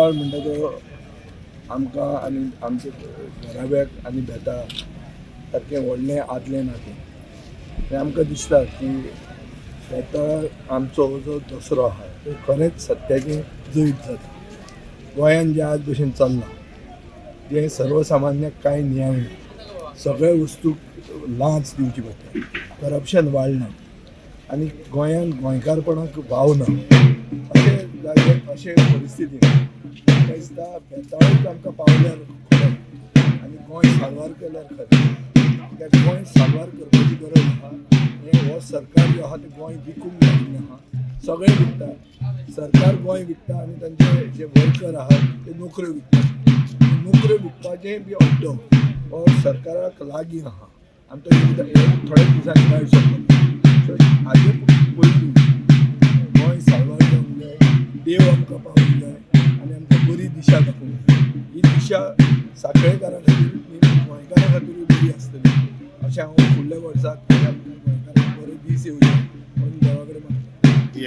बेताळ म्हणटा तो आमकां आनी आमच्या घराब्याक आनी बेता सारकें व्हडलें आदलें नातें. आनी आमकां दिसता की बेताळ आमचो जो दसरो आहा तो खरेंच सत्याचें जैत जाता. गोंयान जें आज भशेन चल्लां जें सर्वसामान्याक कांय न्याय ना, सगळ्या वस्तूक लांच दिवची पडटा, करप्शन वाडलां आनी गोंयान गोंयकारपणाक वाव ना अशे परिस्थितीन म्हाका दिसता बेताळूच आमकां पावल्यार खरें आनी गोंय साल्वार केल्यार खरें. कित्याक गोंय साल्वार करपाची गरज आहा. हो सरकार जो आहा ते गोंय विकूंक लागिल्लें आहा. सगळे विकता, सरकार गोंय विकता आनी तांचे जे वर्कर आहात ते नोकऱ्यो विकतात. नोकऱ्यो विकपाचें बी अड्डो हो सरकाराक लागीं आहा आनी तो थोड्या दिसांनी मेळचो शकता. सो हाजे पयलीं गोंय साल्वार जावंक जाय, देव आमकां पावूंक जाय आनी आमकां बरी दिशा दाखोवंक जाय. ही दिशा सांखळेकारां खातीर गोंयकारां खातीरूय बरी आसतली अशें हांव फुडल्या वर्साक गोंयकारांक बरे दीस येवचे